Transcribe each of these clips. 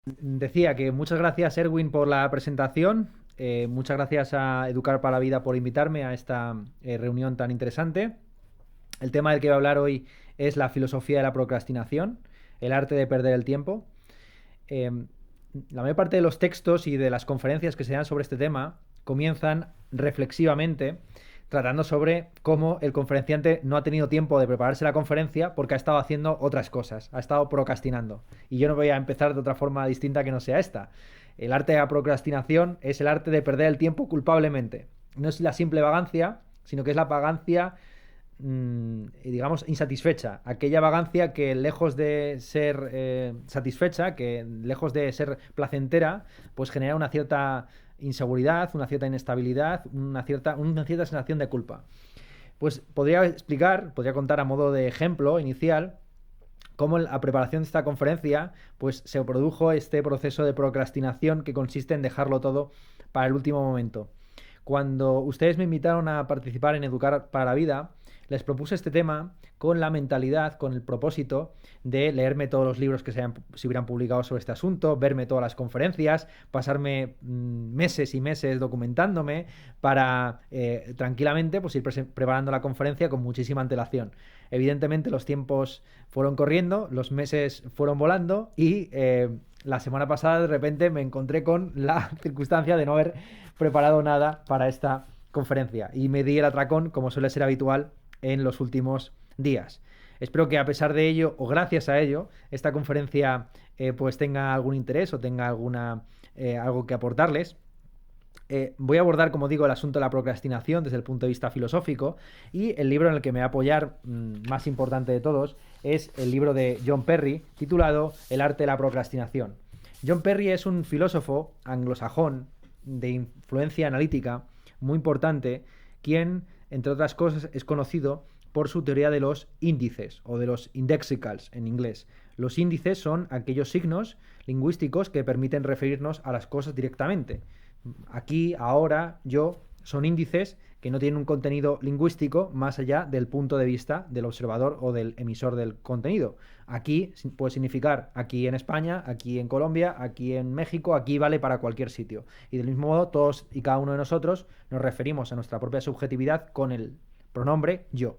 Decía que muchas gracias, Erwin, por la presentación. Muchas gracias a Educar para la Vida por invitarme a esta reunión tan interesante. El tema del que voy a hablar hoy es la filosofía de la procrastinación, el arte de perder el tiempo. Eh, la mayor parte de los textos y de las conferencias que se dan sobre este tema comienzan reflexivamente tratando sobre cómo el conferenciante no ha tenido tiempo de prepararse la conferencia porque ha estado haciendo otras cosas, ha estado procrastinando. Y yo no voy a empezar de otra forma distinta que no sea esta. El arte de la procrastinación es el arte de perder el tiempo culpablemente. No es la simple vagancia, sino que es la vagancia digamos, insatisfecha. Aquella vagancia que lejos de ser satisfecha, que lejos de ser placentera, pues genera una cierta inseguridad, una cierta inestabilidad, una cierta sensación de culpa. Pues podría contar a modo de ejemplo inicial cómo en la preparación de esta conferencia pues se produjo este proceso de procrastinación que consiste en dejarlo todo para el último momento. Cuando ustedes me invitaron a participar en Educar para la Vida, les propuse este tema con la mentalidad, con el propósito de leerme todos los libros que se hubieran publicado sobre este asunto, verme todas las conferencias, pasarme meses y meses documentándome para tranquilamente pues, ir preparando la conferencia con muchísima antelación. Evidentemente los tiempos fueron corriendo, los meses fueron volando y la semana pasada de repente me encontré con la circunstancia de no haber preparado nada para esta conferencia y me di el atracón como suele ser habitual en los últimos días. Espero que a pesar de ello o gracias a ello esta conferencia pues tenga algún interés o tenga algo que aportarles. Voy a abordar, como digo, el asunto de la procrastinación desde el punto de vista filosófico y el libro en el que me voy a apoyar, más importante de todos, es el libro de John Perry titulado El arte de la procrastinación. John Perry es un filósofo anglosajón de influencia analítica muy importante, quien, entre otras cosas, es conocido por su teoría de los índices o de los indexicals en inglés. Los índices son aquellos signos lingüísticos que permiten referirnos a las cosas directamente. Aquí, ahora, yo, son índices que no tienen un contenido lingüístico más allá del punto de vista del observador o del emisor del contenido. Aquí puede significar aquí en España, aquí en Colombia, aquí en México, aquí vale para cualquier sitio. Y del mismo modo, todos y cada uno de nosotros nos referimos a nuestra propia subjetividad con el pronombre yo.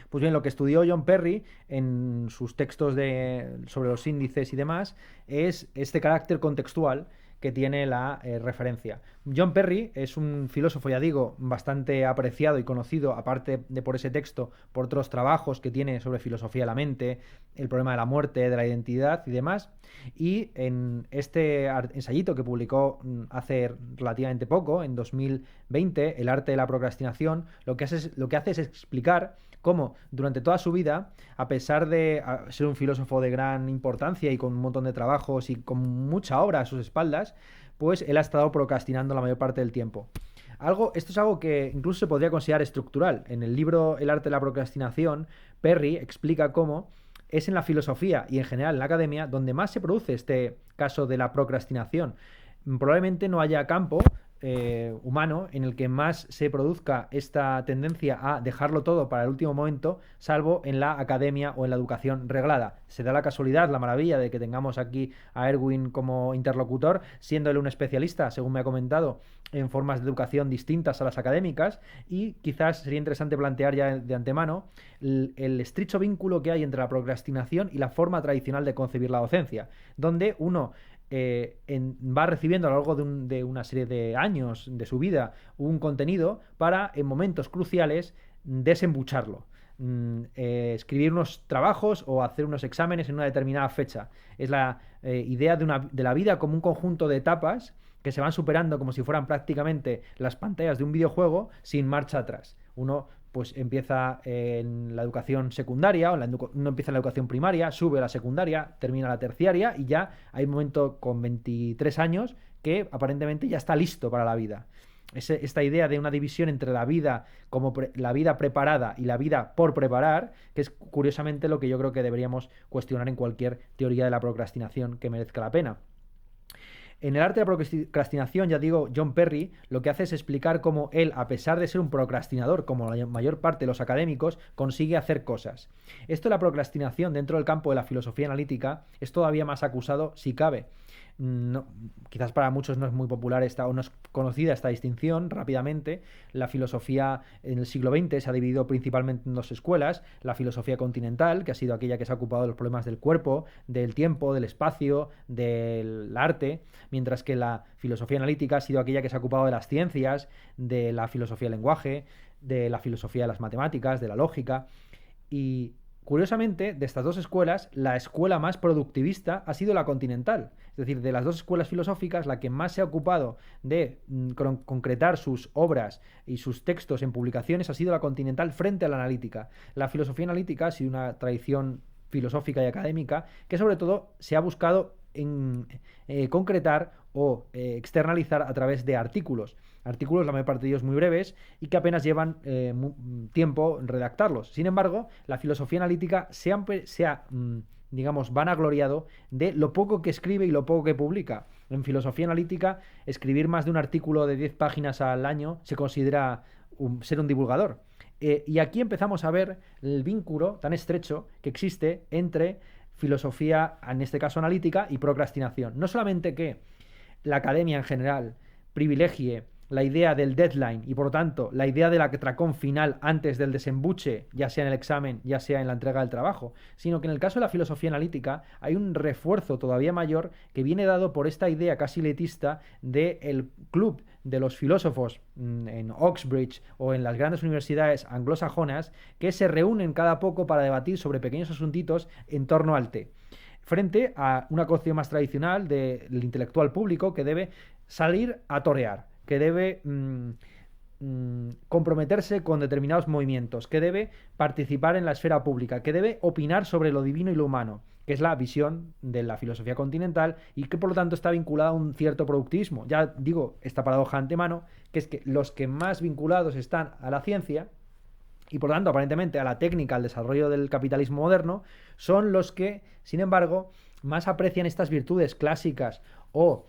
Pues bien, lo que estudió John Perry en sus textos sobre los índices y demás es este carácter contextual que tiene la referencia. John Perry es un filósofo, ya digo, bastante apreciado y conocido, aparte de por ese texto, por otros trabajos que tiene sobre filosofía de la mente, el problema de la muerte, de la identidad y demás. Y en este ensayito que publicó hace relativamente poco, en 2020, El arte de la procrastinación, lo que hace es explicar cómo durante toda su vida, a pesar de ser un filósofo de gran importancia y con un montón de trabajos y con mucha obra a sus espaldas, pues él ha estado procrastinando la mayor parte del tiempo. Esto es algo que incluso se podría considerar estructural. En el libro El arte de la procrastinación, Perry explica cómo es en la filosofía y en general en la academia donde más se produce este caso de la procrastinación. Probablemente no haya campo humano en el que más se produzca esta tendencia a dejarlo todo para el último momento, salvo en la academia o en la educación reglada. Se da la casualidad, la maravilla de que tengamos aquí a Erwin como interlocutor, siendo él un especialista, según me ha comentado, en formas de educación distintas a las académicas, y quizás sería interesante plantear ya de antemano el estrecho vínculo que hay entre la procrastinación y la forma tradicional de concebir la docencia, donde uno va recibiendo a lo largo de una serie de años de su vida un contenido para en momentos cruciales desembucharlo. Escribir unos trabajos o hacer unos exámenes en una determinada fecha. Es la idea de la vida como un conjunto de etapas que se van superando como si fueran prácticamente las pantallas de un videojuego sin marcha atrás. Uno pues empieza en la educación secundaria, uno empieza en la educación primaria, sube a la secundaria, termina la terciaria y ya hay un momento con 23 años que aparentemente ya está listo para la vida. Esta idea de una división entre la vida como la vida preparada y la vida por preparar, que es curiosamente lo que yo creo que deberíamos cuestionar en cualquier teoría de la procrastinación que merezca la pena. En el arte de la procrastinación, ya digo, John Perry lo que hace es explicar cómo él, a pesar de ser un procrastinador, como la mayor parte de los académicos, consigue hacer cosas. Esto de la procrastinación dentro del campo de la filosofía analítica es todavía más acusado si cabe. No, quizás para muchos no es muy popular esta, o no es conocida esta distinción rápidamente. La filosofía en el siglo XX se ha dividido principalmente en dos escuelas: la filosofía continental, que ha sido aquella que se ha ocupado de los problemas del cuerpo, del tiempo, del espacio, del arte, mientras que la filosofía analítica ha sido aquella que se ha ocupado de las ciencias, de la filosofía del lenguaje, de la filosofía de las matemáticas, de la lógica. Y curiosamente, de estas dos escuelas, la escuela más productivista ha sido la continental. Es decir, de las dos escuelas filosóficas, la que más se ha ocupado de concretar sus obras y sus textos en publicaciones ha sido la continental frente a la analítica. La filosofía analítica ha sido una tradición filosófica y académica que sobre todo se ha buscado concretar o externalizar a través de artículos. Artículos, la mayor parte de ellos muy breves y que apenas llevan tiempo en redactarlos. Sin embargo, la filosofía analítica digamos, vanagloriado de lo poco que escribe y lo poco que publica. En filosofía analítica, escribir más de un artículo de 10 páginas al año se considera ser un divulgador. Y aquí empezamos a ver el vínculo tan estrecho que existe entre filosofía, en este caso analítica, y procrastinación. No solamente que la academia en general privilegie la idea del deadline y por lo tanto la idea del atracón final antes del desembuche, ya sea en el examen, ya sea en la entrega del trabajo, sino que en el caso de la filosofía analítica hay un refuerzo todavía mayor que viene dado por esta idea casi elitista del club de los filósofos en Oxbridge o en las grandes universidades anglosajonas que se reúnen cada poco para debatir sobre pequeños asuntitos en torno al té, frente a una concepción más tradicional del intelectual público que debe salir a torear, que debe comprometerse con determinados movimientos, que debe participar en la esfera pública, que debe opinar sobre lo divino y lo humano, que es la visión de la filosofía continental y que por lo tanto está vinculada a un cierto productivismo. Ya digo esta paradoja antemano, que es que los que más vinculados están a la ciencia y por lo tanto aparentemente a la técnica, al desarrollo del capitalismo moderno, son los que, sin embargo, más aprecian estas virtudes clásicas o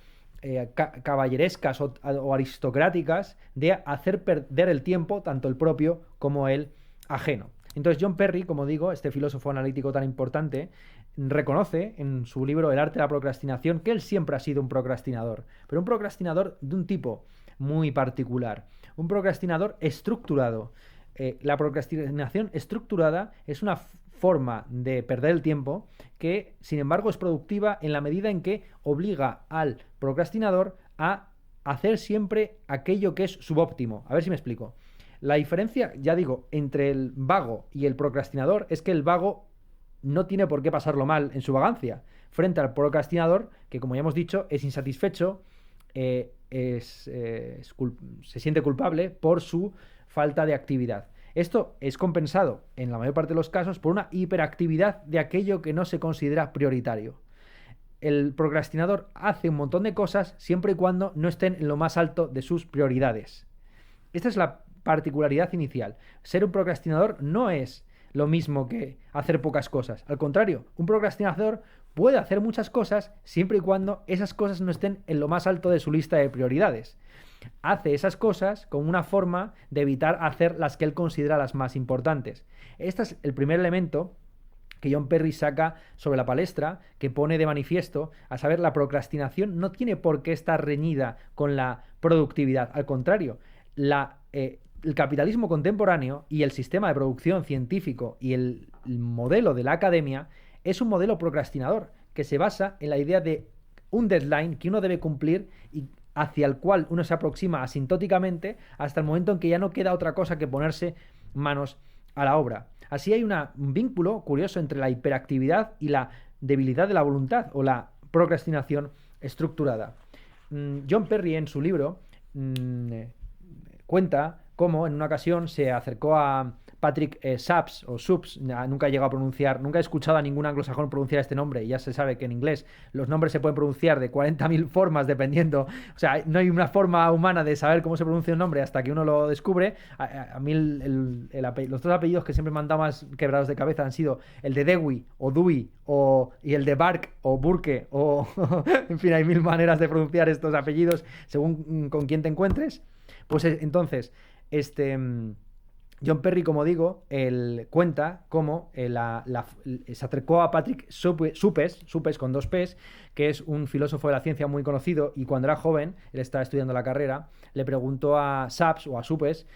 caballerescas o aristocráticas de hacer perder el tiempo, tanto el propio como el ajeno. Entonces John Perry, como digo, este filósofo analítico tan importante, reconoce en su libro El arte de la procrastinación que él siempre ha sido un procrastinador, pero un procrastinador de un tipo muy particular, un procrastinador estructurado. La procrastinación estructurada es una forma de perder el tiempo que, sin embargo, es productiva en la medida en que obliga al procrastinador a hacer siempre aquello que es subóptimo. A ver si me explico. La diferencia, ya digo, entre el vago y el procrastinador es que el vago no tiene por qué pasarlo mal en su vagancia, frente al procrastinador, que como ya hemos dicho, es insatisfecho, se siente culpable por su falta de actividad. Esto es compensado, en la mayor parte de los casos, por una hiperactividad de aquello que no se considera prioritario. El procrastinador hace un montón de cosas siempre y cuando no estén en lo más alto de sus prioridades. Esta es la particularidad inicial. Ser un procrastinador no es lo mismo que hacer pocas cosas. Al contrario, un procrastinador puede hacer muchas cosas siempre y cuando esas cosas no estén en lo más alto de su lista de prioridades. Hace esas cosas como una forma de evitar hacer las que él considera las más importantes. Este es el primer elemento que John Perry saca sobre la palestra, que pone de manifiesto, a saber, la procrastinación no tiene por qué estar reñida con la productividad. Al contrario, el capitalismo contemporáneo y el sistema de producción científico y el modelo de la academia es un modelo procrastinador que se basa en la idea de un deadline que uno debe cumplir y hacia el cual uno se aproxima asintóticamente hasta el momento en que ya no queda otra cosa que ponerse manos a la obra. Así hay un vínculo curioso entre la hiperactividad y la debilidad de la voluntad o la procrastinación estructurada. John Perry en su libro cuenta cómo en una ocasión se acercó a Patrick Supps, o Supps, nunca he llegado a pronunciar, nunca he escuchado a ningún anglosajón pronunciar este nombre, y ya se sabe que en inglés los nombres se pueden pronunciar de 40.000 formas dependiendo, o sea, no hay una forma humana de saber cómo se pronuncia un nombre hasta que uno lo descubre. A mí los dos apellidos que siempre me han dado más quebrados de cabeza han sido el de Dewey o Dewey y el de Bark o Burke o en fin, hay mil maneras de pronunciar estos apellidos según con quién te encuentres. Pues entonces, John Perry, como digo, él cuenta cómo se acercó a Patrick Suppes con dos P's, que es un filósofo de la ciencia muy conocido, y cuando era joven, él estaba estudiando la carrera, le preguntó a Supps o a Suppes,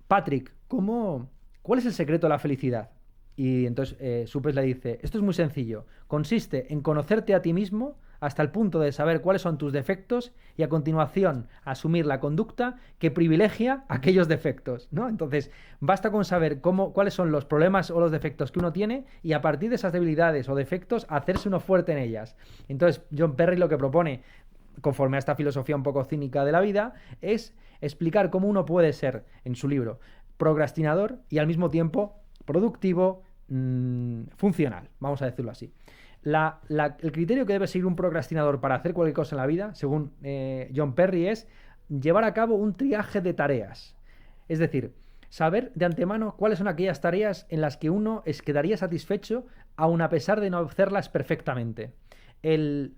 Patrick, ¿cuál es el secreto de la felicidad? Y entonces Suppes le dice, esto es muy sencillo, consiste en conocerte a ti mismo hasta el punto de saber cuáles son tus defectos y a continuación asumir la conducta que privilegia aquellos defectos, ¿no? Entonces, basta con saber cuáles son los problemas o los defectos que uno tiene y a partir de esas debilidades o defectos hacerse uno fuerte en ellas. Entonces, John Perry lo que propone, conforme a esta filosofía un poco cínica de la vida, es explicar cómo uno puede ser, en su libro, procrastinador y al mismo tiempo productivo, funcional, vamos a decirlo así. El criterio que debe seguir un procrastinador para hacer cualquier cosa en la vida, según John Perry, es llevar a cabo un triaje de tareas. Es decir, saber de antemano cuáles son aquellas tareas en las que uno quedaría satisfecho aun a pesar de no hacerlas perfectamente. El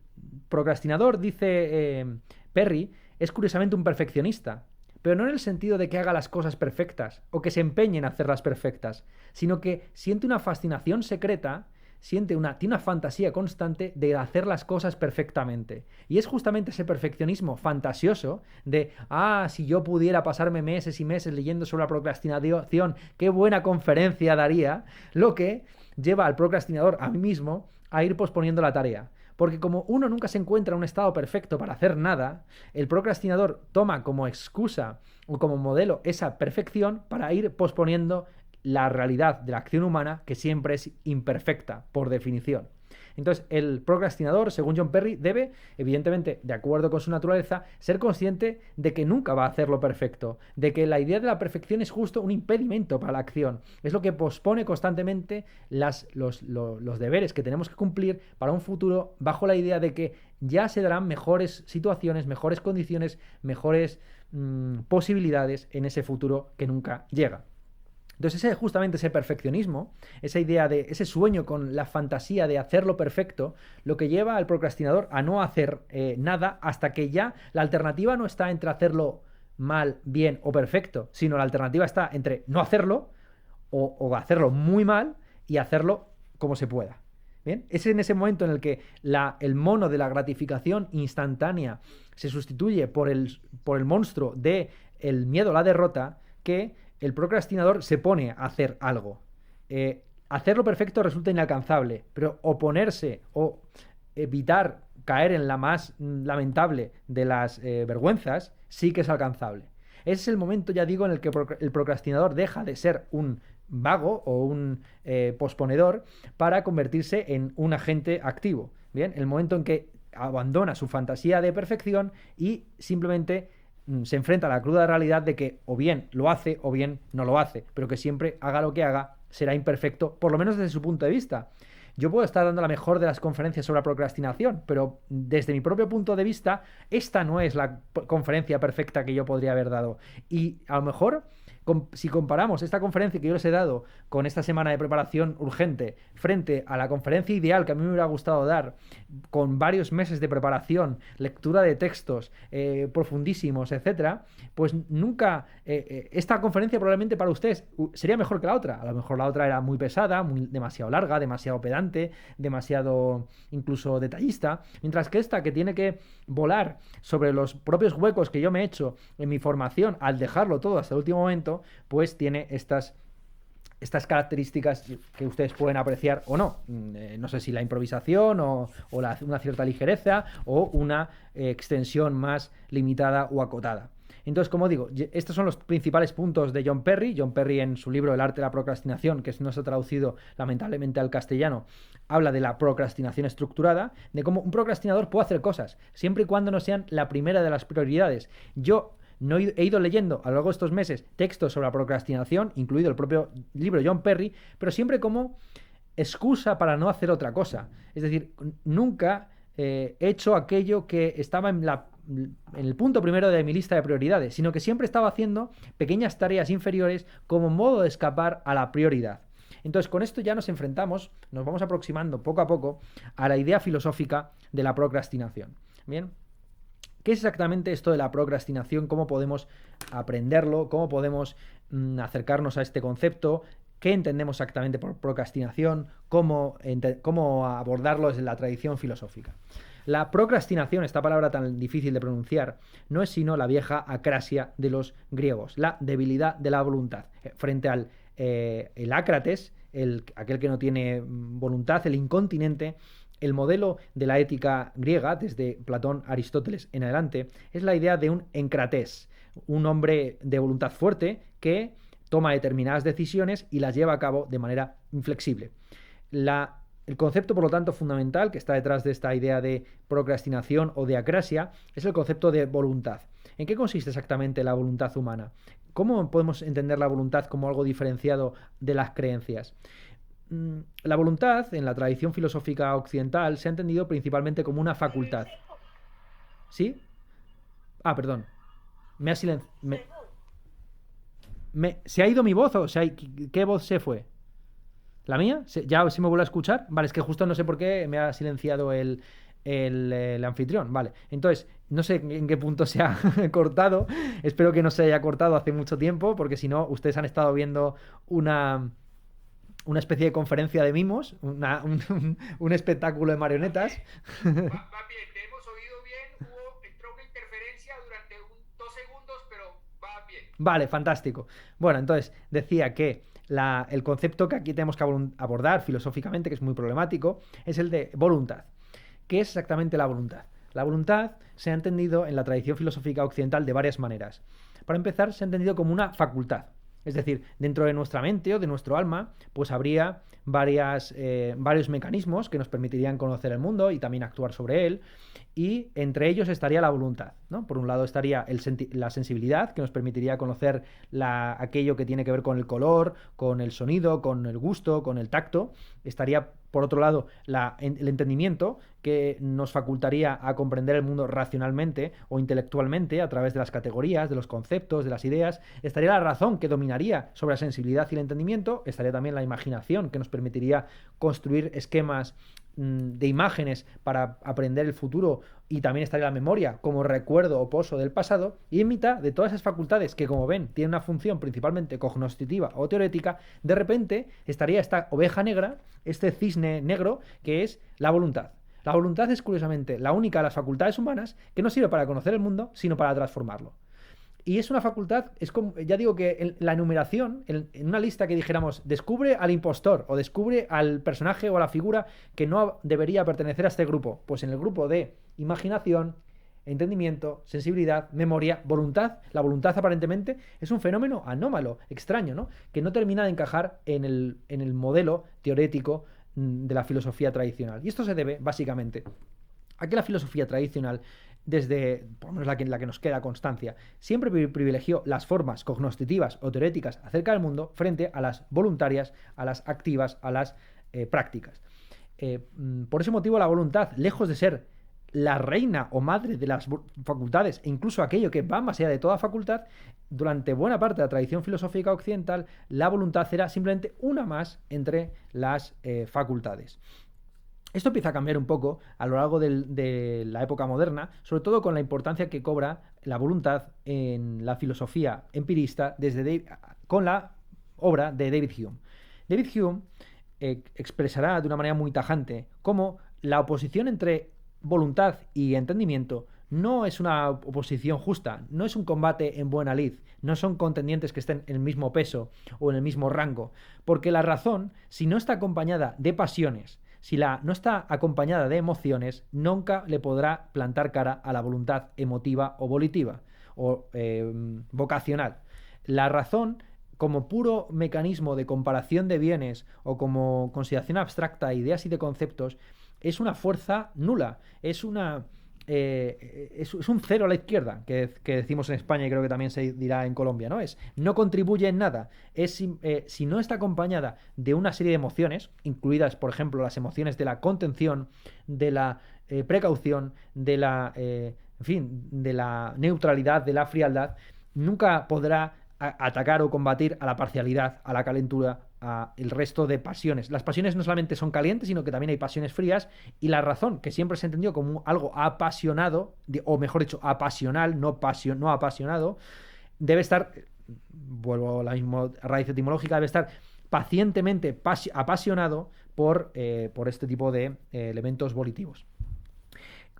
procrastinador, dice Perry, es curiosamente un perfeccionista, pero no en el sentido de que haga las cosas perfectas o que se empeñe en hacerlas perfectas, sino que siente una fascinación secreta, tiene una fantasía constante de hacer las cosas perfectamente. Y es justamente ese perfeccionismo fantasioso de, si yo pudiera pasarme meses y meses leyendo sobre la procrastinación, qué buena conferencia daría, lo que lleva al procrastinador, a mí mismo, a ir posponiendo la tarea. Porque como uno nunca se encuentra en un estado perfecto para hacer nada, el procrastinador toma como excusa o como modelo esa perfección para ir posponiendo la realidad de la acción humana, que siempre es imperfecta, por definición. Entonces, el procrastinador, según John Perry, debe, evidentemente, de acuerdo con su naturaleza, ser consciente de que nunca va a hacerlo perfecto, de que la idea de la perfección es justo un impedimento para la acción. Es lo que pospone constantemente los deberes que tenemos que cumplir para un futuro, bajo la idea de que ya se darán mejores situaciones, mejores condiciones, mejores posibilidades en ese futuro que nunca llega. Entonces, justamente ese perfeccionismo, esa idea de ese sueño con la fantasía de hacerlo perfecto, lo que lleva al procrastinador a no hacer nada hasta que ya la alternativa no está entre hacerlo mal, bien o perfecto, sino la alternativa está entre no hacerlo o hacerlo muy mal y hacerlo como se pueda. ¿Bien? Es en ese momento en el que el mono de la gratificación instantánea se sustituye por el monstruo del miedo a la derrota, que el procrastinador se pone a hacer algo. Hacerlo perfecto resulta inalcanzable, pero oponerse o evitar caer en la más lamentable de las vergüenzas sí que es alcanzable. Ese es el momento, ya digo, en el que el procrastinador deja de ser un vago o un posponedor para convertirse en un agente activo. Bien, el momento en que abandona su fantasía de perfección y simplemente se enfrenta a la cruda realidad de que o bien lo hace o bien no lo hace, pero que siempre haga lo que haga será imperfecto, por lo menos desde su punto de vista. Yo puedo estar dando la mejor de las conferencias sobre la procrastinación, pero desde mi propio punto de vista, esta no es la conferencia perfecta que yo podría haber dado. Y a lo mejor, si comparamos esta conferencia que yo les he dado con esta semana de preparación urgente frente a la conferencia ideal que a mí me hubiera gustado dar, con varios meses de preparación, lectura de textos profundísimos, etcétera, pues nunca esta conferencia probablemente para ustedes sería mejor que la otra. A lo mejor la otra era muy pesada, demasiado larga, demasiado pedante, demasiado incluso detallista, mientras que esta, que tiene que volar sobre los propios huecos que yo me he hecho en mi formación al dejarlo todo hasta el último momento, pues tiene estas características que ustedes pueden apreciar o no. No sé si la improvisación o una cierta ligereza o una extensión más limitada o acotada. Entonces, como digo, estos son los principales puntos de John Perry. John Perry, en su libro El arte de la procrastinación, que no se ha traducido lamentablemente al castellano, habla de la procrastinación estructurada, de cómo un procrastinador puede hacer cosas, siempre y cuando no sean la primera de las prioridades. Yo No he ido leyendo a lo largo de estos meses textos sobre la procrastinación, incluido el propio libro de John Perry, pero siempre como excusa para no hacer otra cosa. Es decir, nunca he hecho aquello que estaba en el punto primero de mi lista de prioridades, sino que siempre estaba haciendo pequeñas tareas inferiores como modo de escapar a la prioridad. Entonces, con esto ya nos enfrentamos, nos vamos aproximando poco a poco a la idea filosófica de la procrastinación. Bien, ¿qué es exactamente esto de la procrastinación? ¿Cómo podemos aprenderlo? ¿Cómo podemos acercarnos a este concepto? ¿Qué entendemos exactamente por procrastinación? ¿Cómo abordarlo desde la tradición filosófica? La procrastinación, esta palabra tan difícil de pronunciar, no es sino la vieja acrasia de los griegos, la debilidad de la voluntad. Frente al el ácrates, aquel que no tiene voluntad, el incontinente, el modelo de la ética griega, desde Platón, Aristóteles en adelante, es la idea de un encrates, un hombre de voluntad fuerte que toma determinadas decisiones y las lleva a cabo de manera inflexible. El concepto, por lo tanto, fundamental que está detrás de esta idea de procrastinación o de acrasia es el concepto de voluntad. ¿En qué consiste exactamente la voluntad humana? ¿Cómo podemos entender la voluntad como algo diferenciado de las creencias? La voluntad, en la tradición filosófica occidental, se ha entendido principalmente como una facultad. ¿Sí? Ah, perdón. Me ha silenciado. ¿Se ha ido mi voz o qué voz se fue? ¿La mía? ¿Ya se me vuelve a escuchar? Vale, es que justo no sé por qué me ha silenciado el anfitrión. Vale, entonces, no sé en qué punto se ha cortado. Espero que no se haya cortado hace mucho tiempo, porque si no, ustedes han estado viendo una especie de conferencia de mimos, un espectáculo de marionetas. Va bien, te hemos oído bien, entró una interferencia durante 2 segundos, pero va bien. Vale, fantástico. Bueno, entonces decía que el concepto que aquí tenemos que abordar filosóficamente, que es muy problemático, es el de voluntad. ¿Qué es exactamente la voluntad? La voluntad se ha entendido en la tradición filosófica occidental de varias maneras. Para empezar, se ha entendido como una facultad. Es decir, dentro de nuestra mente o de nuestro alma, pues habría varios mecanismos que nos permitirían conocer el mundo y también actuar sobre él. Y entre ellos estaría la voluntad, ¿no? Por un lado estaría la sensibilidad, que nos permitiría conocer aquello que tiene que ver con el color, con el sonido, con el gusto, con el tacto. Estaría, por otro lado, el entendimiento, que nos facultaría a comprender el mundo racionalmente o intelectualmente a través de las categorías, de los conceptos, de las ideas. Estaría la razón, que dominaría sobre la sensibilidad y el entendimiento. Estaría también la imaginación, que nos permitiría construir esquemas de imágenes para aprender el futuro, y también estaría la memoria como recuerdo o pozo del pasado. Y en mitad de todas esas facultades que, como ven, tienen una función principalmente cognoscitiva o teorética, de repente estaría esta oveja negra, este cisne negro, que es la voluntad. La voluntad es, curiosamente, la única de las facultades humanas que no sirve para conocer el mundo, sino para transformarlo. Y es una facultad, es como, ya digo que la enumeración, en una lista que dijéramos, descubre al impostor o descubre al personaje o a la figura que no debería pertenecer a este grupo, pues en el grupo de imaginación, entendimiento, sensibilidad, memoria, voluntad, la voluntad aparentemente es un fenómeno anómalo, extraño, ¿no? Que no termina de encajar en el modelo teorético de la filosofía tradicional. Y esto se debe, básicamente, a que la filosofía tradicional, desde por lo menos la que nos queda constancia, siempre privilegió las formas cognoscitivas o teoréticas acerca del mundo frente a las voluntarias, a las activas, a las prácticas. Por ese motivo, la voluntad, lejos de ser la reina o madre de las facultades, e incluso aquello que va más allá de toda facultad, durante buena parte de la tradición filosófica occidental, la voluntad era simplemente una más entre las facultades. Esto empieza a cambiar un poco a lo largo de la época moderna, sobre todo con la importancia que cobra la voluntad en la filosofía empirista con la obra de David Hume. David Hume expresará de una manera muy tajante cómo la oposición entre voluntad y entendimiento no es una oposición justa, no es un combate en buena lid, no son contendientes que estén en el mismo peso o en el mismo rango, porque la razón, si no está acompañada de pasiones, si no está acompañada de emociones, nunca le podrá plantar cara a la voluntad emotiva o volitiva o vocacional. La razón, como puro mecanismo de comparación de bienes o como consideración abstracta de ideas y de conceptos, es una fuerza nula, es una es un cero a la izquierda, que decimos en España y creo que también se dirá en Colombia, ¿no? No contribuye en nada. Si no está acompañada de una serie de emociones, incluidas, por ejemplo, las emociones de la contención, de la precaución, en fin, de la neutralidad, de la frialdad, nunca podrá atacar o combatir a la parcialidad, a la calentura, a el resto de pasiones. Las pasiones no solamente son calientes, sino que también hay pasiones frías, y la razón, que siempre se entendió como algo apasionado, o mejor dicho, apasional, no apasionado, debe estar, vuelvo a la misma raíz etimológica, debe estar pacientemente apasionado por este tipo de elementos volitivos.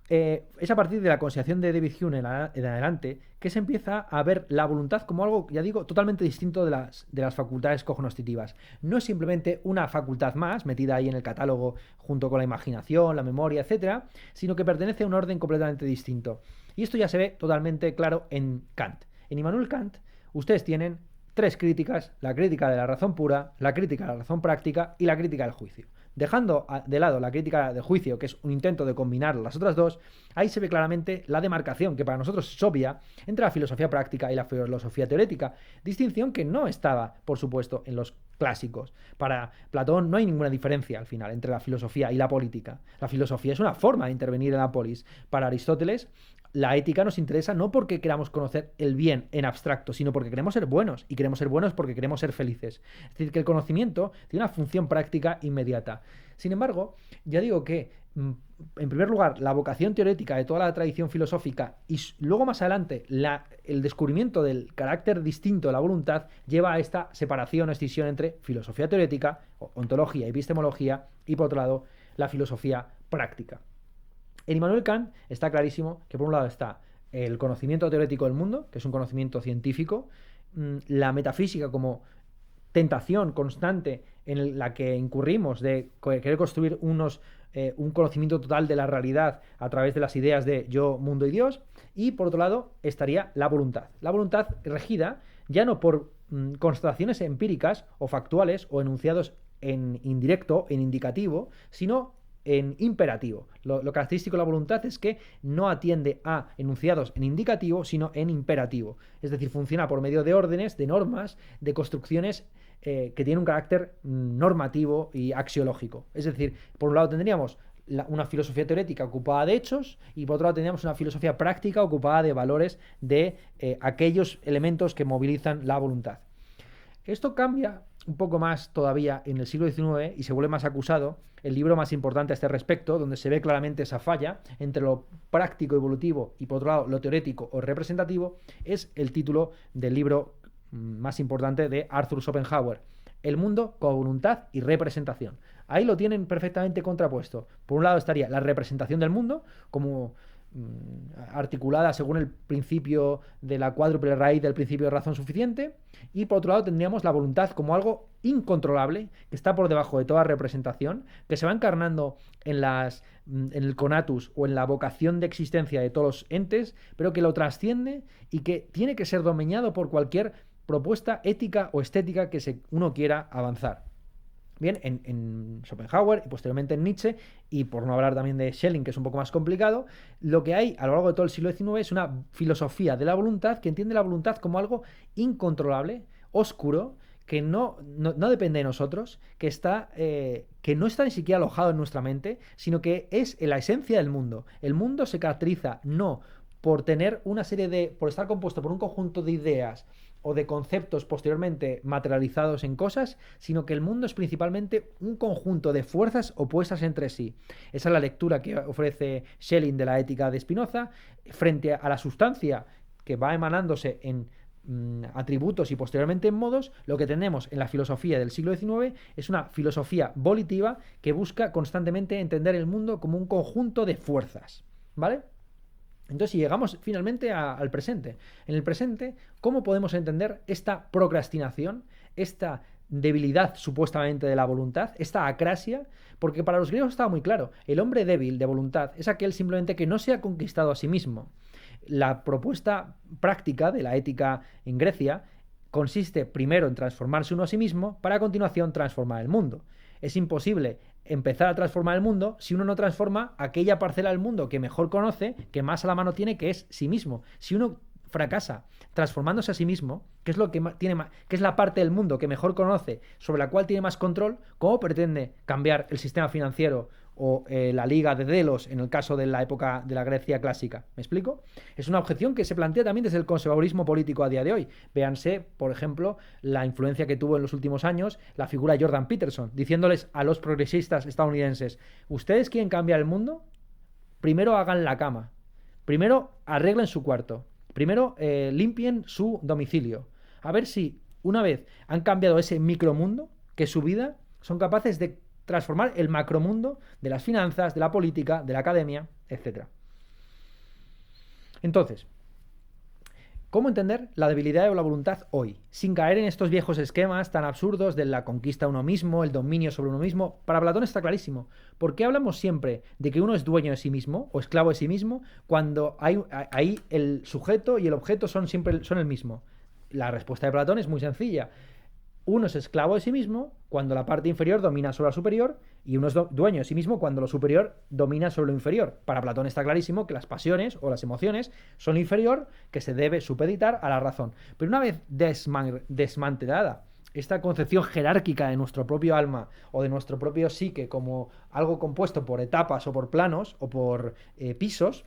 Es a partir de la consideración de David Hume en adelante que se empieza a ver la voluntad como algo, ya digo, totalmente distinto de las facultades cognoscitivas. No es simplemente una facultad más, metida ahí en el catálogo junto con la imaginación, la memoria, etcétera, sino que pertenece a un orden completamente distinto. Y esto ya se ve totalmente claro en Kant. En Immanuel Kant, ustedes tienen tres críticas: la crítica de la razón pura, la crítica de la razón práctica y la crítica del juicio. Dejando de lado la crítica del juicio, que es un intento de combinar las otras dos, ahí se ve claramente la demarcación, que para nosotros es obvia, entre la filosofía práctica y la filosofía teórica, distinción que no estaba, por supuesto, en los clásicos. Para Platón no hay ninguna diferencia al final entre la filosofía y la política. La filosofía es una forma de intervenir en la polis. Para Aristóteles, la ética nos interesa no porque queramos conocer el bien en abstracto, sino porque queremos ser buenos, y queremos ser buenos porque queremos ser felices. Es decir, que el conocimiento tiene una función práctica inmediata. Sin embargo, ya digo que, en primer lugar, la vocación teórica de toda la tradición filosófica, y luego más adelante el descubrimiento del carácter distinto de la voluntad, lleva a esta separación o escisión entre filosofía teórica, ontología y epistemología, y por otro lado, la filosofía práctica. En Immanuel Kant está clarísimo que por un lado está el conocimiento teórico del mundo, que es un conocimiento científico, la metafísica como tentación constante en la que incurrimos de querer construir un conocimiento total de la realidad a través de las ideas de yo, mundo y Dios, y por otro lado estaría la voluntad regida ya no por constataciones empíricas o factuales o enunciados en indirecto, en indicativo, sino en imperativo. Lo característico de la voluntad es que no atiende a enunciados en indicativo, sino en imperativo. Es decir, funciona por medio de órdenes, de normas, de construcciones que tienen un carácter normativo y axiológico. Es decir, por un lado tendríamos una filosofía teórica ocupada de hechos, y por otro lado tendríamos una filosofía práctica ocupada de valores, de aquellos elementos que movilizan la voluntad. Esto cambia un poco más todavía en el siglo XIX y se vuelve más acusado el libro más importante a este respecto, donde se ve claramente esa falla entre lo práctico evolutivo y por otro lado lo teórico o representativo. Es el título del libro más importante de Arthur Schopenhauer: El mundo como voluntad y representación. Ahí lo tienen perfectamente contrapuesto. Por un lado estaría la representación del mundo como articulada según el principio de la cuádruple raíz del principio de razón suficiente, y por otro lado tendríamos la voluntad como algo incontrolable que está por debajo de toda representación, que se va encarnando en el conatus o en la vocación de existencia de todos los entes, pero que lo trasciende y que tiene que ser dominado por cualquier propuesta ética o estética que uno quiera avanzar. Bien, en Schopenhauer y posteriormente en Nietzsche, y por no hablar también de Schelling, que es un poco más complicado, lo que hay a lo largo de todo el siglo XIX es una filosofía de la voluntad que entiende la voluntad como algo incontrolable, oscuro, que no depende de nosotros, que no está ni siquiera alojado en nuestra mente, sino que es la esencia del mundo. El mundo se caracteriza no por tener por estar compuesto por un conjunto de ideas o de conceptos posteriormente materializados en cosas, sino que el mundo es principalmente un conjunto de fuerzas opuestas entre sí. Esa es la lectura que ofrece Schelling de la ética de Spinoza frente a la sustancia que va emanándose en atributos y posteriormente en modos. Lo que tenemos en la filosofía del siglo XIX es una filosofía volitiva que busca constantemente entender el mundo como un conjunto de fuerzas, ¿vale? Entonces, si llegamos finalmente al presente, en el presente, ¿cómo podemos entender esta procrastinación, esta debilidad supuestamente de la voluntad, esta acrasia? Porque para los griegos estaba muy claro: el hombre débil de voluntad es aquel simplemente que no se ha conquistado a sí mismo. La propuesta práctica de la ética en Grecia consiste primero en transformarse uno a sí mismo para a continuación transformar el mundo. Es imposible empezar a transformar el mundo si uno no transforma aquella parcela del mundo que mejor conoce, que más a la mano tiene, que es sí mismo. Si uno fracasa transformándose a sí mismo, que es lo que tiene que es la parte del mundo que mejor conoce, sobre la cual tiene más control, ¿cómo pretende cambiar el sistema financiero o la liga de Delos en el caso de la época de la Grecia clásica? ¿Me explico? Es una objeción que se plantea también desde el conservadurismo político a día de hoy. Véanse, por ejemplo, la influencia que tuvo en los últimos años la figura de Jordan Peterson, diciéndoles a los progresistas estadounidenses: ¿ustedes quieren cambiar el mundo? Primero hagan la cama, primero arreglen su cuarto, primero limpien su domicilio. A ver si una vez han cambiado ese micromundo, que es su vida, son capaces de transformar el macromundo de las finanzas, de la política, de la academia, etc. Entonces, ¿cómo entender la debilidad de la voluntad hoy, sin caer en estos viejos esquemas tan absurdos de la conquista a uno mismo, el dominio sobre uno mismo? Para Platón está clarísimo. ¿Por qué hablamos siempre de que uno es dueño de sí mismo o esclavo de sí mismo cuando ahí el sujeto y el objeto son el mismo? La respuesta de Platón es muy sencilla. Uno es esclavo de sí mismo cuando la parte inferior domina sobre la superior, y uno es dueño de sí mismo cuando lo superior domina sobre lo inferior. Para Platón está clarísimo que las pasiones o las emociones son lo inferior, que se debe supeditar a la razón. Pero una vez desmantelada esta concepción jerárquica de nuestro propio alma o de nuestro propio psique como algo compuesto por etapas o por planos o por pisos,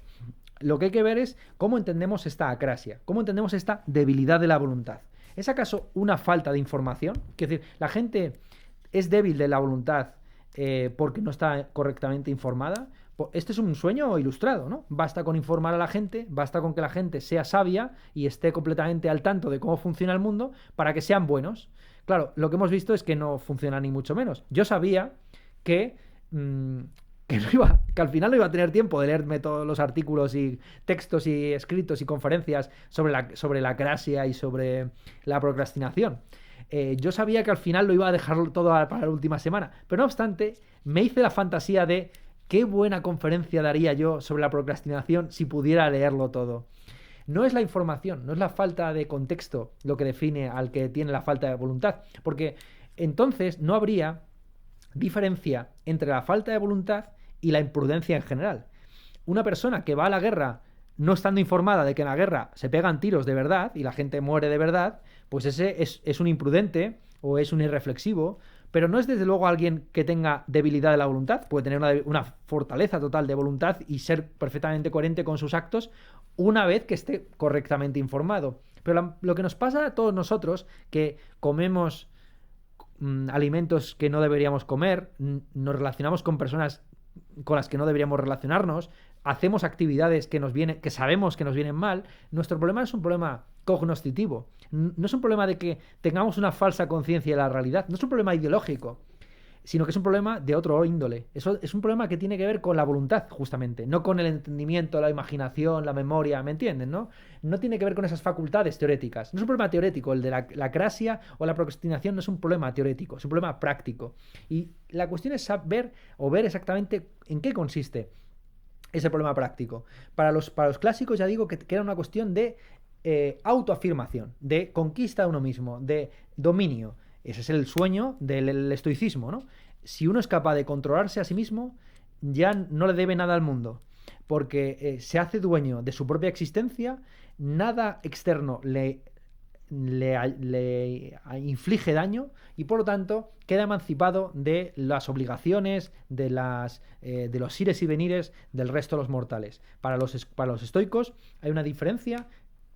lo que hay que ver es cómo entendemos esta acrasia, cómo entendemos esta debilidad de la voluntad. ¿Es acaso una falta de información? Es decir, la gente es débil de la voluntad porque no está correctamente informada. Este es un sueño ilustrado, ¿no? Basta con informar a la gente, basta con que la gente sea sabia y esté completamente al tanto de cómo funciona el mundo para que sean buenos. Claro, lo que hemos visto es que no funciona ni mucho menos. Yo sabía que que al final no iba a tener tiempo de leerme todos los artículos y textos y escritos y conferencias sobre la acrasia y sobre la procrastinación. Yo sabía que al final lo iba a dejar todo para la última semana, pero no obstante, me hice la fantasía de qué buena conferencia daría yo sobre la procrastinación si pudiera leerlo todo. No es la información, no es la falta de contexto lo que define al que tiene la falta de voluntad, porque entonces no habría diferencia entre la falta de voluntad y la imprudencia en general. Una persona que va a la guerra no estando informada de que en la guerra se pegan tiros de verdad y la gente muere de verdad, pues ese es un imprudente o es un irreflexivo, pero no es desde luego alguien que tenga debilidad de la voluntad. Puede tener una fortaleza total de voluntad y ser perfectamente coherente con sus actos una vez que esté correctamente informado. Pero lo que nos pasa a todos nosotros, que comemos alimentos que no deberíamos comer, nos relacionamos con personas con las que no deberíamos relacionarnos, hacemos actividades que sabemos que nos vienen mal, nuestro problema es un problema cognoscitivo. No es un problema de que tengamos una falsa conciencia de la realidad, no es un problema ideológico, sino que es un problema de otro índole. Eso es un problema que tiene que ver con la voluntad, justamente, no con el entendimiento, la imaginación, la memoria, ¿me entienden? No tiene que ver con esas facultades teoréticas. No es un problema teórico, el de la acrasia o la procrastinación no es un problema teórico, es un problema práctico. Y la cuestión es saber o ver exactamente en qué consiste ese problema práctico. Para los clásicos ya digo que era una cuestión de autoafirmación, de conquista de uno mismo, de dominio. Ese es el sueño del estoicismo, ¿no? Si uno es capaz de controlarse a sí mismo, ya no le debe nada al mundo, porque se hace dueño de su propia existencia, nada externo le inflige daño y por lo tanto queda emancipado de las obligaciones, de los ires y venires del resto de los mortales. Para los estoicos hay una diferencia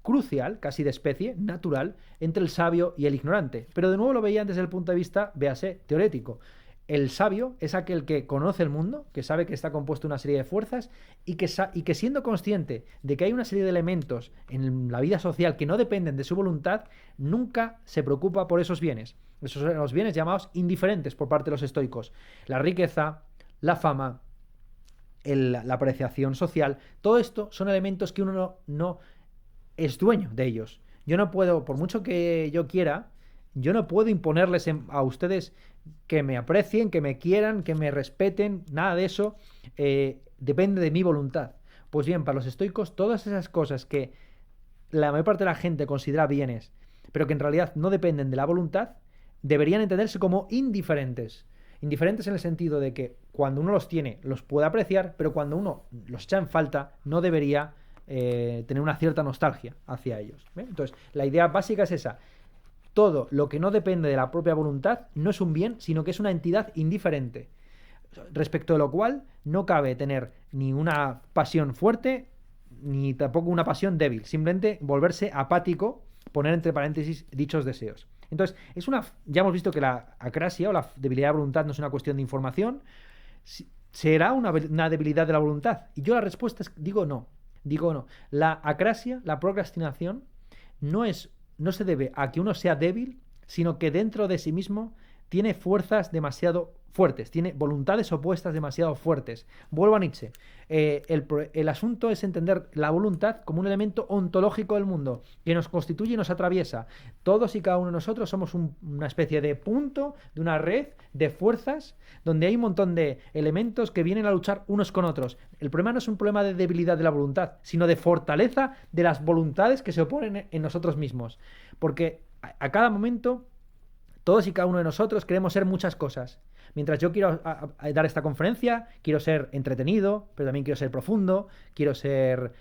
crucial, casi de especie, natural, entre el sabio y el ignorante. Pero de nuevo lo veían desde el punto de vista, véase, teorético. El sabio es aquel que conoce el mundo, que sabe que está compuesto de una serie de fuerzas y que siendo consciente de que hay una serie de elementos en la vida social que no dependen de su voluntad, nunca se preocupa por esos bienes. Esos son los bienes llamados indiferentes por parte de los estoicos. La riqueza, la fama, la apreciación social, todo esto son elementos que uno no es dueño de ellos. Yo no puedo, por mucho que yo quiera, yo no puedo imponerles a ustedes que me aprecien, que me quieran, que me respeten, nada de eso depende de mi voluntad. Pues bien, para los estoicos, todas esas cosas que la mayor parte de la gente considera bienes, pero que en realidad no dependen de la voluntad, deberían entenderse como indiferentes. Indiferentes en el sentido de que cuando uno los tiene, los puede apreciar, pero cuando uno los echa en falta, no debería tener una cierta nostalgia hacia ellos. ¿Bien? Entonces, la idea básica es esa. Todo lo que no depende de la propia voluntad no es un bien, sino que es una entidad indiferente, respecto de lo cual no cabe tener ni una pasión fuerte, ni tampoco una pasión débil, simplemente volverse apático, poner entre paréntesis dichos deseos. Entonces, ya hemos visto que la acrasia o la debilidad de voluntad no es una cuestión de información, será una debilidad de la voluntad. Y yo la respuesta es, digo no. La acrasia, la procrastinación, no se debe a que uno sea débil, sino que dentro de sí mismo tiene fuerzas demasiado fuertes, tiene voluntades opuestas demasiado fuertes. Vuelvo a Nietzsche. El asunto es entender la voluntad como un elemento ontológico del mundo, que nos constituye y nos atraviesa. Todos y cada uno de nosotros somos una especie de punto, de una red de fuerzas, donde hay un montón de elementos que vienen a luchar unos con otros. El problema no es un problema de debilidad de la voluntad, sino de fortaleza de las voluntades que se oponen en nosotros mismos. Porque a cada momento todos y cada uno de nosotros queremos ser muchas cosas. Mientras yo quiero dar esta conferencia, quiero ser entretenido, pero también quiero ser profundo, quiero ser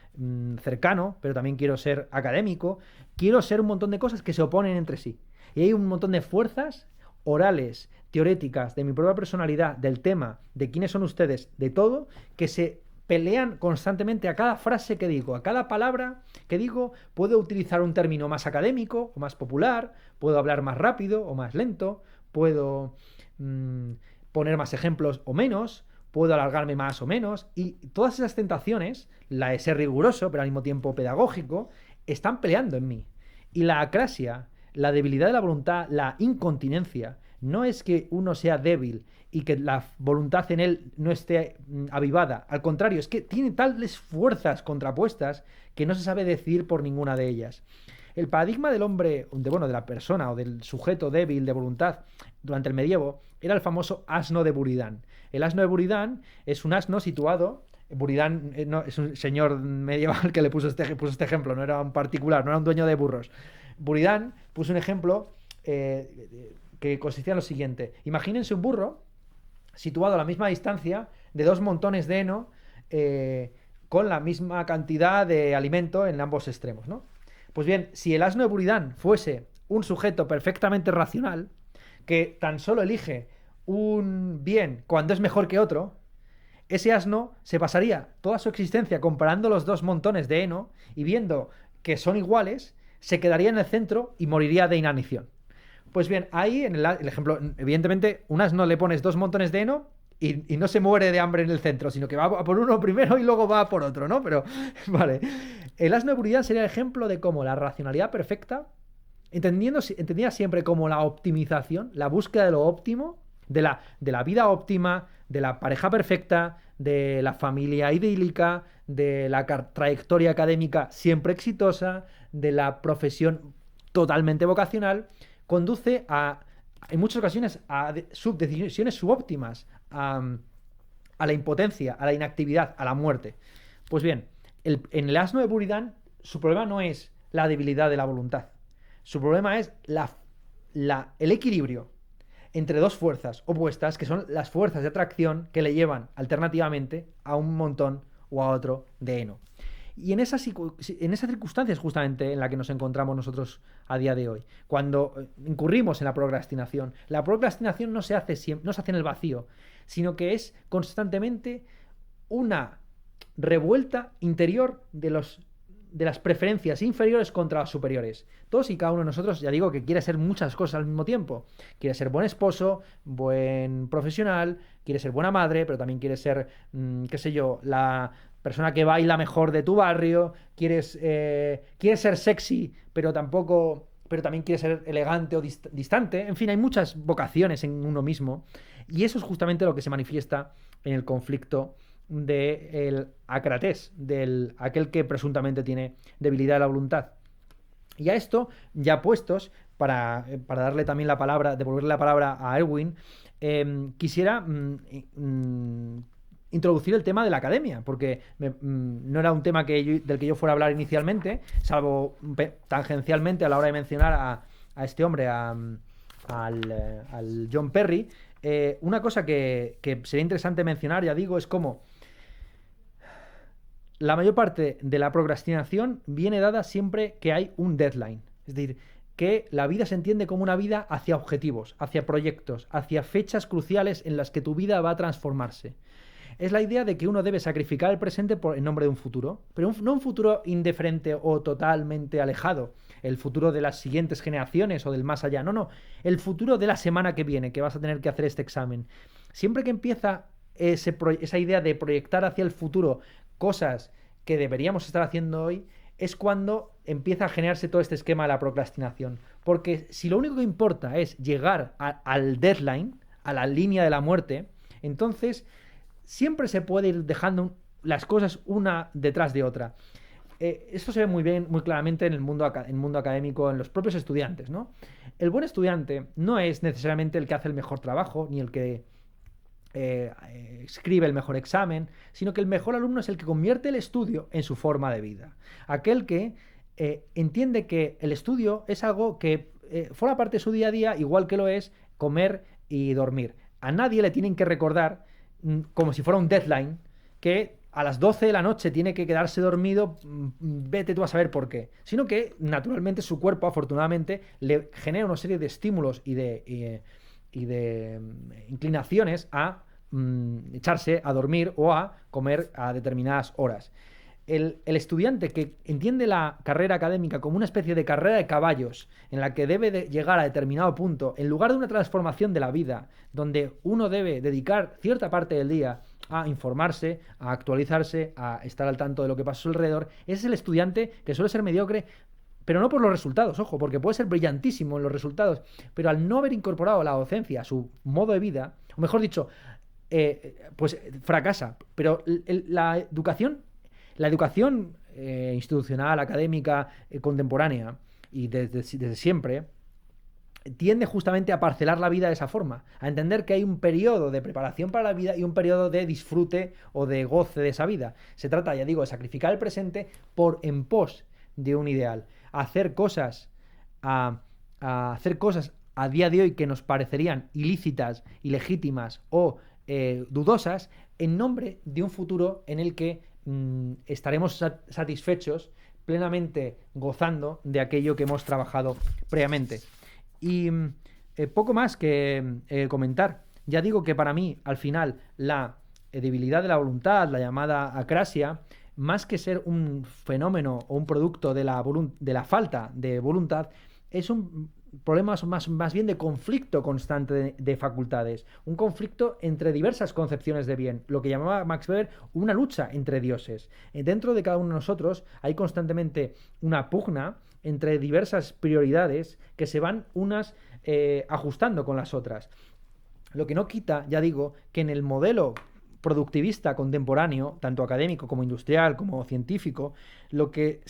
cercano, pero también quiero ser académico, quiero ser un montón de cosas que se oponen entre sí. Y hay un montón de fuerzas orales, teoréticas, de mi propia personalidad, del tema, de quiénes son ustedes, de todo, que se pelean constantemente a cada frase que digo, a cada palabra que digo. Puedo utilizar un término más académico o más popular, puedo hablar más rápido o más lento, puedo poner más ejemplos o menos, puedo alargarme más o menos, y todas esas tentaciones, la de ser riguroso pero al mismo tiempo pedagógico, están peleando en mí. Y la acrasia, la debilidad de la voluntad, la incontinencia, no es que uno sea débil y que la voluntad en él no esté avivada. Al contrario, es que tiene tales fuerzas contrapuestas que no se sabe decidir por ninguna de ellas. El paradigma del hombre, de la persona o del sujeto débil de voluntad durante el medievo era el famoso asno de Buridán. El asno de Buridán es un asno situado. Buridán es un señor medieval que le puso este ejemplo, no era un particular, no era un dueño de burros. Buridán puso un ejemplo que consistía en lo siguiente. Imagínense un burro situado a la misma distancia de dos montones de heno con la misma cantidad de alimento en ambos extremos, ¿no? Pues bien, si el asno de Buridán fuese un sujeto perfectamente racional, que tan solo elige un bien cuando es mejor que otro, ese asno se pasaría toda su existencia comparando los dos montones de heno y viendo que son iguales, se quedaría en el centro y moriría de inanición. Pues bien, ahí en el ejemplo, evidentemente, un asno le pones dos montones de heno y no se muere de hambre en el centro, sino que va por uno primero y luego va por otro, ¿no? Pero, vale. El asno de Buridán sería el ejemplo de cómo la racionalidad perfecta, entendida siempre como la optimización, la búsqueda de lo óptimo, de la vida óptima, de la pareja perfecta, de la familia idílica, de la trayectoria académica siempre exitosa, de la profesión totalmente vocacional, conduce en muchas ocasiones a decisiones subóptimas, a la impotencia, a la inactividad, a la muerte. Pues bien, en el asno de Buridán, su problema no es la debilidad de la voluntad. Su problema es el equilibrio entre dos fuerzas opuestas, que son las fuerzas de atracción que le llevan alternativamente a un montón o a otro de heno. Y en esas circunstancias justamente en la que nos encontramos nosotros a día de hoy, cuando incurrimos en la procrastinación no se hace en el vacío, sino que es constantemente una revuelta interior de las preferencias inferiores contra las superiores. Todos y cada uno de nosotros, ya digo, que quiere ser muchas cosas al mismo tiempo. Quiere ser buen esposo, buen profesional, quiere ser buena madre, pero también quiere ser, la persona que baila mejor de tu barrio, quiere ser sexy, pero también quiere ser elegante o distante. En fin, hay muchas vocaciones en uno mismo, y eso es justamente lo que se manifiesta en el conflicto del acratés, aquel que presuntamente tiene debilidad de la voluntad. Y a esto, ya puestos, para darle también la palabra, devolverle la palabra a Erwin, quisiera introducir el tema de la academia, porque no era un tema del que yo fuera a hablar inicialmente, salvo tangencialmente a la hora de mencionar a este hombre, a al John Perry, una cosa que sería interesante mencionar, ya digo, es como la mayor parte de la procrastinación viene dada siempre que hay un deadline. Es decir, que la vida se entiende como una vida hacia objetivos, hacia proyectos, hacia fechas cruciales en las que tu vida va a transformarse. Es la idea de que uno debe sacrificar el presente en nombre de un futuro, pero no un futuro indiferente o totalmente alejado, el futuro de las siguientes generaciones o del más allá, no, no, el futuro de la semana que viene, que vas a tener que hacer este examen. Siempre que empieza esa idea de proyectar hacia el futuro cosas que deberíamos estar haciendo hoy, es cuando empieza a generarse todo este esquema de la procrastinación. Porque si lo único que importa es llegar al deadline, a la línea de la muerte, entonces siempre se puede ir dejando las cosas una detrás de otra. Esto se ve muy bien, muy claramente en el mundo académico, en los propios estudiantes, ¿no? El buen estudiante no es necesariamente el que hace el mejor trabajo, ni el que escribe el mejor examen, sino que el mejor alumno es el que convierte el estudio en su forma de vida. Aquel que entiende que el estudio es algo que forma parte de su día a día, igual que lo es comer y dormir. A nadie le tienen que recordar, como si fuera un deadline, que a las 12 de la noche tiene que quedarse dormido, vete tú a saber por qué. Sino que, naturalmente, su cuerpo, afortunadamente, le genera una serie de estímulos y de inclinaciones a echarse a dormir o a comer a determinadas horas. El estudiante que entiende la carrera académica como una especie de carrera de caballos en la que debe de llegar a determinado punto, en lugar de una transformación de la vida, donde uno debe dedicar cierta parte del día a informarse, a actualizarse, a estar al tanto de lo que pasa a su alrededor, ese es el estudiante que suele ser mediocre, pero no por los resultados, ojo, porque puede ser brillantísimo en los resultados, pero al no haber incorporado la docencia a su modo de vida, o mejor dicho, pues fracasa. Pero la educación institucional, académica, contemporánea, y desde siempre, tiende justamente a parcelar la vida de esa forma, a entender que hay un periodo de preparación para la vida y un periodo de disfrute o de goce de esa vida. Se trata, ya digo, de sacrificar el presente en pos de un ideal, a hacer cosas a día de hoy que nos parecerían ilícitas, ilegítimas o dudosas, en nombre de un futuro en el que estaremos satisfechos, plenamente gozando de aquello que hemos trabajado previamente. Y poco más que comentar. Ya digo que para mí, al final, la debilidad de la voluntad, la llamada acrasia, más que ser un fenómeno o un producto de la falta de voluntad, es un problema más bien de conflicto constante de facultades, un conflicto entre diversas concepciones de bien, lo que llamaba Max Weber una lucha entre dioses. Dentro de cada uno de nosotros hay constantemente una pugna entre diversas prioridades que se van unas ajustando con las otras. Lo que no quita, ya digo, que en el modelo productivista contemporáneo, tanto académico como industrial, como científico, lo que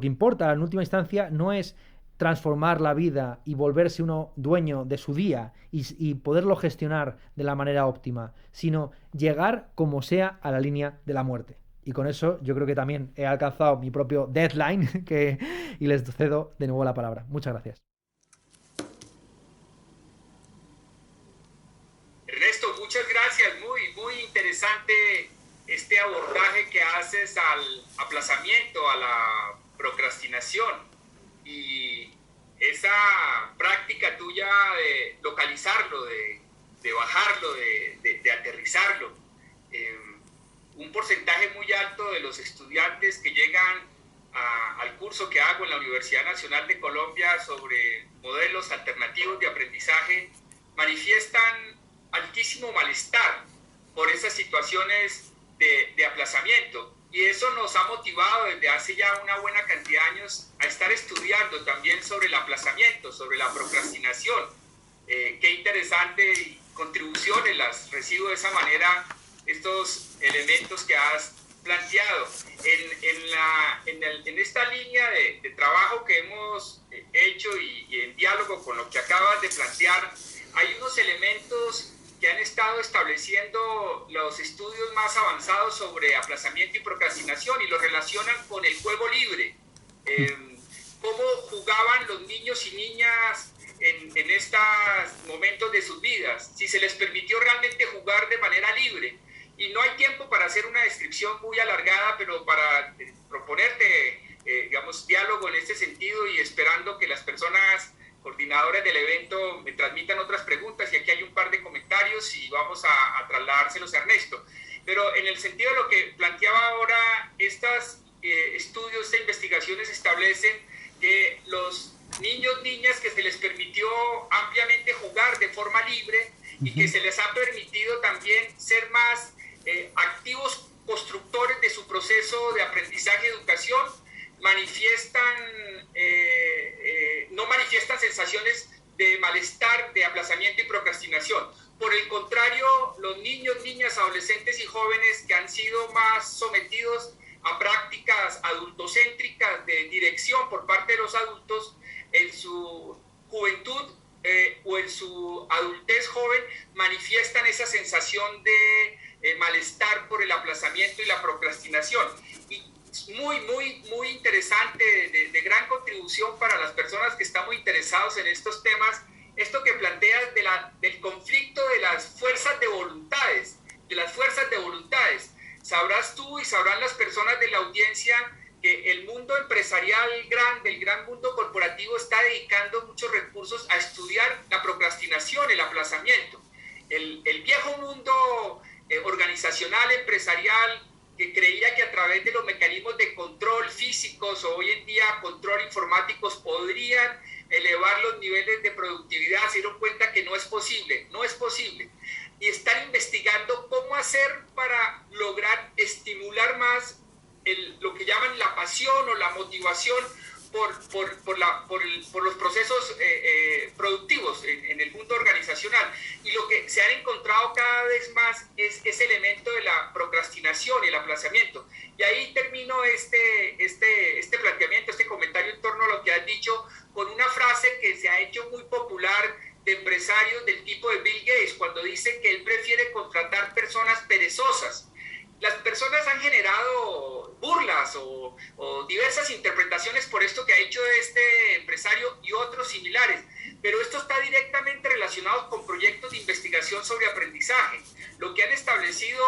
importa en última instancia no es transformar la vida y volverse uno dueño de su día y poderlo gestionar de la manera óptima, sino llegar como sea a la línea de la muerte. Y con eso yo creo que también he alcanzado mi propio deadline y les cedo de nuevo la palabra. Muchas gracias. Ernesto, muchas gracias. Muy interesante este abordaje que haces al aplazamiento, a la procrastinación. Y esa práctica tuya de localizarlo, de bajarlo, de aterrizarlo. Un porcentaje muy alto de los estudiantes que llegan al curso que hago en la Universidad Nacional de Colombia sobre modelos alternativos de aprendizaje manifiestan altísimo malestar por esas situaciones de aplazamiento. Y eso nos ha motivado desde hace ya una buena cantidad de años a estar estudiando también sobre el aplazamiento, sobre la procrastinación. Qué interesante contribuciones las recibo de esa manera, estos elementos que has planteado. En esta línea de trabajo que hemos hecho y en diálogo con lo que acabas de plantear, hay unos elementos que han estado estableciendo los estudios más avanzados sobre aplazamiento y procrastinación y lo relacionan con el juego libre. Cómo jugaban los niños y niñas en estos momentos de sus vidas, si se les permitió realmente jugar de manera libre. Y no hay tiempo para hacer una descripción muy alargada, pero para proponerte, digamos, diálogo en este sentido y esperando que las personas coordinadoras del evento me transmitan otras preguntas. Y aquí hay un par de comentarios y vamos a trasladárselos a Ernesto. Pero en el sentido de lo que planteaba ahora, estos estudios, estas investigaciones establecen que los niños, niñas que se les permitió ampliamente jugar de forma libre y que se les ha permitido también ser más activos constructores de su proceso de aprendizaje y educación, no manifiestan sensaciones de malestar, de aplazamiento y procrastinación. Por el contrario, los niños, niñas, adolescentes y jóvenes que han sido más sometidos a prácticas adultocéntricas de dirección por parte de los adultos en su juventud o en su adultez joven, manifiestan esa sensación de malestar por el aplazamiento y la procrastinación. Y muy interesante, de gran contribución para las personas que están muy interesados en estos temas, esto que planteas del conflicto de las fuerzas de voluntades, Sabrás tú y sabrán las personas de la audiencia que el mundo empresarial grande, el gran mundo corporativo, está dedicando muchos recursos a estudiar la procrastinación, el aplazamiento. El viejo mundo organizacional, empresarial, que creía que a través de los mecanismos de control físicos o hoy en día control informáticos podrían elevar los niveles de productividad, se dieron cuenta que no es posible. Y están investigando cómo hacer para lograr estimular más lo que llaman la pasión o la motivación por los procesos productivos en el mundo organizacional. Y lo que se han encontrado cada vez más es ese elemento de la procrastinación y el aplazamiento. Y ahí termino este planteamiento, este comentario en torno a lo que has dicho, con una frase que se ha hecho muy popular de empresarios del tipo de Bill Gates, cuando dice que él prefiere contratar personas perezosas. Las personas han generado burlas o diversas interpretaciones por esto que ha hecho este empresario y otros similares, pero esto está directamente relacionado con proyectos de investigación sobre aprendizaje. Lo que han establecido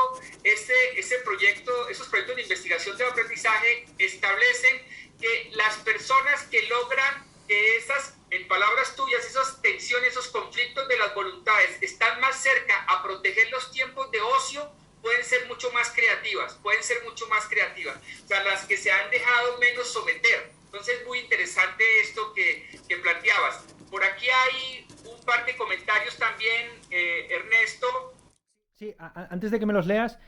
esos proyectos de investigación de aprendizaje establecen que las personas que logran que esas, en palabras tuyas, esas tensiones, esos conflictos de las voluntades están más cerca a proteger los tiempos de ocio, pueden ser mucho más creativas, o sea, las que se han dejado menos someter. Entonces, muy interesante esto que planteabas. Por aquí hay un par de comentarios también, Ernesto. Sí, antes de que me los leas,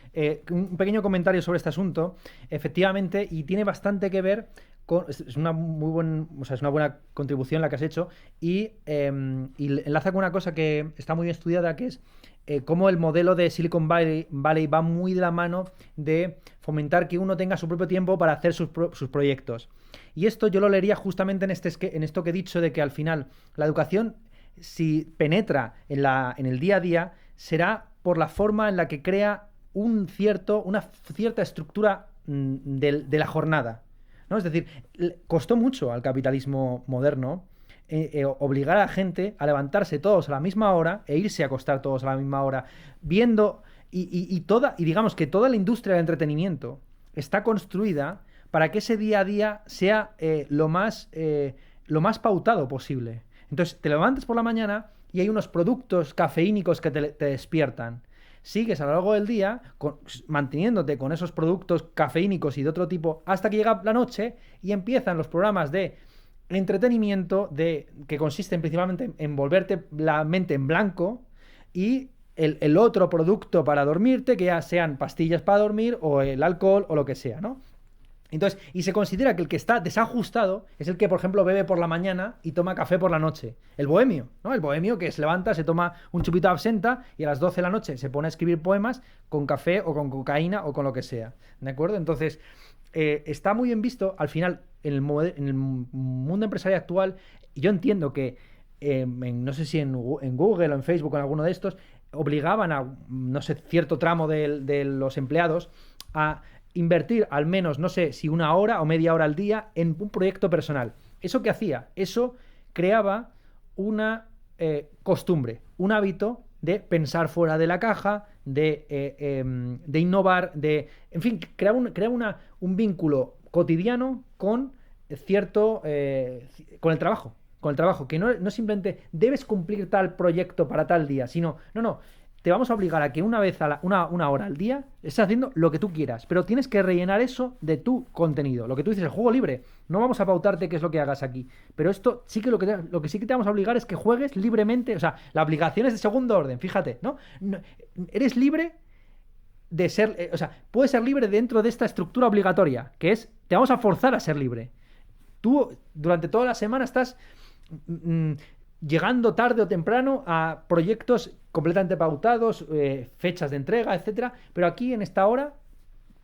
un pequeño comentario sobre este asunto, efectivamente, y tiene bastante que ver con, es una buena contribución la que has hecho, y enlaza con una cosa que está muy bien estudiada, que es cómo el modelo de Silicon Valley va muy de la mano de fomentar que uno tenga su propio tiempo para hacer sus proyectos. Y esto yo lo leería justamente en esto que he dicho, de que al final la educación, si penetra en el día a día, será por la forma en la que crea una cierta estructura de la jornada, ¿no? Es decir, costó mucho al capitalismo moderno obligar a la gente a levantarse todos a la misma hora e irse a acostar todos a la misma hora, viendo y digamos que toda la industria del entretenimiento está construida para que ese día a día sea lo más pautado posible. Entonces te levantas por la mañana y hay unos productos cafeínicos que te despiertan. Sigues a lo largo del día manteniéndote con esos productos cafeínicos y de otro tipo hasta que llega la noche y empiezan los programas de entretenimiento que consisten principalmente en volverte la mente en blanco, y el otro producto para dormirte, que ya sean pastillas para dormir o el alcohol o lo que sea, ¿no? Entonces, y se considera que el que está desajustado es el que, por ejemplo, bebe por la mañana y toma café por la noche. El bohemio, ¿no? El bohemio que se levanta, se toma un chupito de absenta y a las 12 de la noche se pone a escribir poemas con café o con cocaína o con lo que sea. ¿De acuerdo? Entonces, está muy bien visto, al final, en el mundo empresarial actual. Yo entiendo que, no sé si en Google o en Facebook o en alguno de estos, obligaban a, no sé, cierto tramo de los empleados a invertir al menos, no sé si una hora o media hora al día en un proyecto personal. ¿Eso qué hacía? Eso creaba una costumbre, un hábito de pensar fuera de la caja, de innovar, en fin, crear un vínculo cotidiano con cierto, con el trabajo. Con el trabajo, que no simplemente debes cumplir tal proyecto para tal día, sino, no, te vamos a obligar a que una vez una hora al día estés haciendo lo que tú quieras, pero tienes que rellenar eso de tu contenido. Lo que tú dices, el juego libre. No vamos a pautarte qué es lo que hagas aquí. Pero esto sí que lo que sí que te vamos a obligar es que juegues libremente. O sea, la aplicación es de segundo orden, fíjate, ¿no? Eres libre de ser. O sea, puedes ser libre dentro de esta estructura obligatoria, que es, te vamos a forzar a ser libre. Tú, durante toda la semana, estás llegando tarde o temprano a proyectos completamente pautados, fechas de entrega, etcétera, pero aquí en esta hora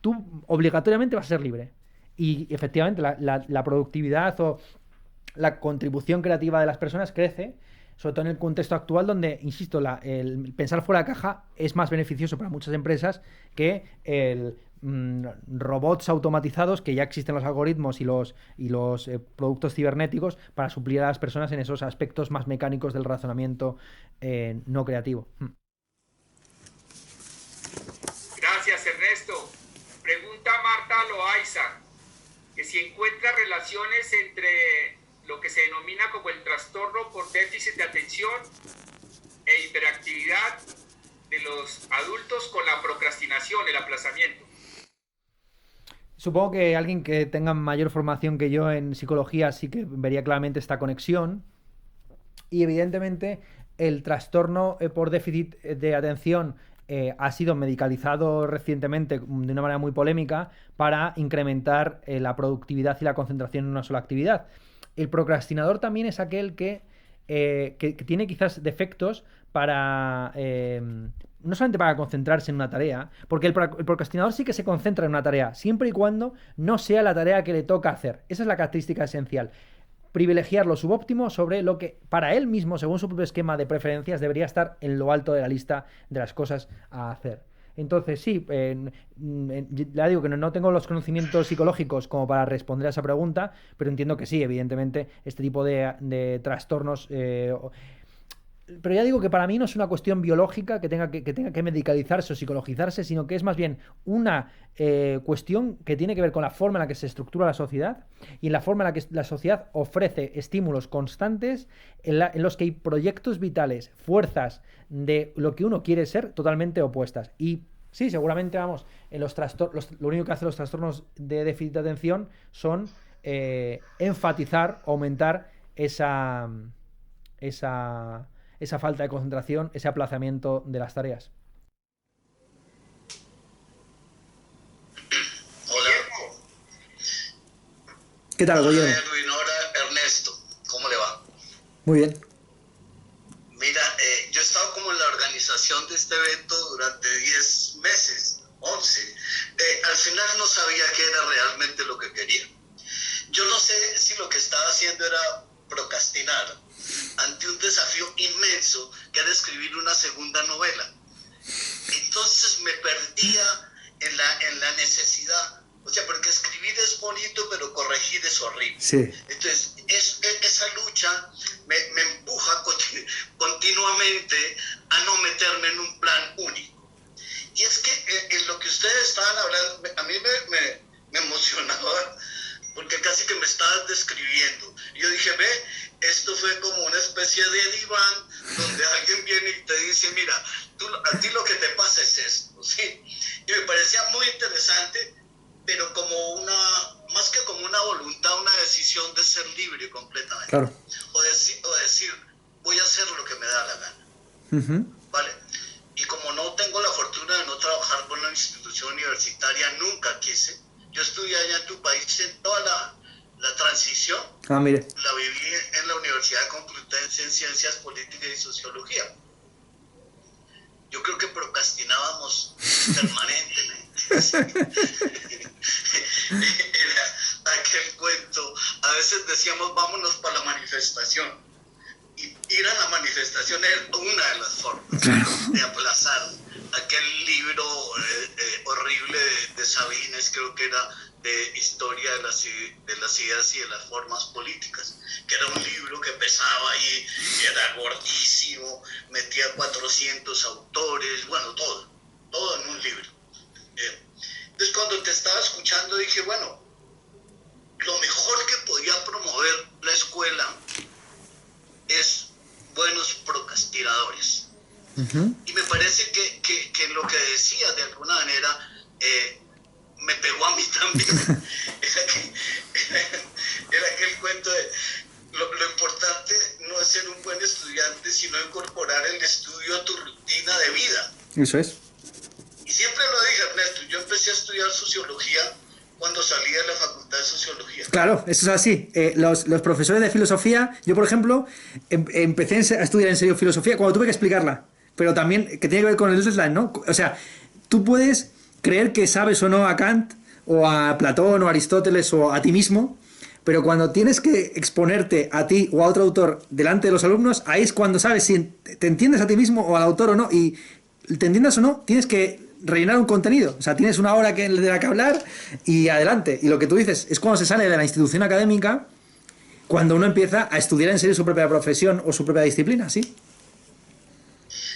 tú obligatoriamente vas a ser libre. Y efectivamente la productividad o la contribución creativa de las personas crece, sobre todo en el contexto actual donde, insisto, el pensar fuera de la caja es más beneficioso para muchas empresas que el robots automatizados, que ya existen los algoritmos y los productos cibernéticos para suplir a las personas en esos aspectos más mecánicos del razonamiento no creativo. Gracias, Ernesto. Pregunta Marta Loaiza, que si encuentra relaciones entre lo que se denomina como el trastorno por déficit de atención e hiperactividad de los adultos con la procrastinación, el aplazamiento. Supongo que alguien que tenga mayor formación que yo en psicología sí que vería claramente esta conexión. Y evidentemente el trastorno por déficit de atención ha sido medicalizado recientemente de una manera muy polémica para incrementar la productividad y la concentración en una sola actividad. El procrastinador también es aquel que tiene quizás defectos para no solamente para concentrarse en una tarea, porque el procrastinador sí que se concentra en una tarea, siempre y cuando no sea la tarea que le toca hacer. Esa es la característica esencial. Privilegiar lo subóptimo sobre lo que para él mismo, según su propio esquema de preferencias, debería estar en lo alto de la lista de las cosas a hacer. Entonces, sí, ya digo que no tengo los conocimientos psicológicos como para responder a esa pregunta, pero entiendo que sí, evidentemente, este tipo de trastornos. Pero ya digo que para mí no es una cuestión biológica que tenga que medicalizarse o psicologizarse, sino que es más bien una cuestión que tiene que ver con la forma en la que se estructura la sociedad y en la forma en la que la sociedad ofrece estímulos constantes en los que hay proyectos vitales, fuerzas de lo que uno quiere ser totalmente opuestas. Y sí, seguramente, vamos, lo único que hacen los trastornos de déficit de atención son enfatizar, aumentar esa falta de concentración, ese aplazamiento de las tareas. Hola. ¿Qué tal, Guillermo? Hola, Edwin. Hola, Ernesto. ¿Cómo le va? Muy bien. Mira, yo he estado como en la organización de este evento durante 10 meses, 11. Al final no sabía qué era realmente lo que quería. Yo no sé si lo que estaba haciendo era procrastinar ante un desafío inmenso que era escribir una segunda novela. Entonces me perdía en la necesidad, o sea, porque escribir es bonito, pero corregir es horrible. Sí. Entonces esa lucha me empuja continuamente a no meterme en un plan único. Y es que en lo que ustedes estaban hablando, a mí me emocionaba, porque casi que me estaban describiendo. Yo dije, esto fue como una especie de diván donde alguien viene y te dice, mira, a ti lo que te pasa es esto, ¿sí? Y me parecía muy interesante, pero más que como una voluntad, una decisión de ser libre completamente. Claro. O decir, voy a hacer lo que me da la gana. ¿Vale? Y como no tengo la fortuna de no trabajar por una institución universitaria, nunca quise. Yo estudié allá en tu país en toda la transición. Mire. La viví en la Universidad Complutense en Ciencias Políticas y Sociología. Yo creo que procrastinábamos permanentemente. Era aquel cuento. A veces decíamos, vámonos para la manifestación. Y ir a la manifestación era una de las formas de aplazar aquel libro horrible de Sabines, creo que era de historia de las ideas y de las formas políticas, que era un libro que pesaba ahí, era gordísimo, metía 400 autores, bueno, todo en un libro. Entonces cuando te estaba escuchando dije, bueno, lo mejor que podía promover la escuela es buenos procrastinadores. Y me parece que lo que decía de alguna manera me pegó a mí también. Era aquel cuento de lo importante no es ser un buen estudiante, sino incorporar el estudio a tu rutina de vida. Eso es. Y siempre lo dije, Ernesto, yo empecé a estudiar sociología cuando salí de la facultad de sociología. Claro, eso es así. Los profesores de filosofía, yo por ejemplo, empecé a estudiar en serio filosofía cuando tuve que explicarla, pero también que tiene que ver con el deadline, ¿no? O sea, tú puedes creer que sabes o no a Kant, o a Platón, o a Aristóteles, o a ti mismo, pero cuando tienes que exponerte a ti o a otro autor delante de los alumnos, ahí es cuando sabes si te entiendes a ti mismo o al autor o no, y te entiendas o no, tienes que rellenar un contenido, o sea, tienes una hora de la que hablar y adelante. Y lo que tú dices es cuando se sale de la institución académica, cuando uno empieza a estudiar en serio su propia profesión o su propia disciplina, ¿sí?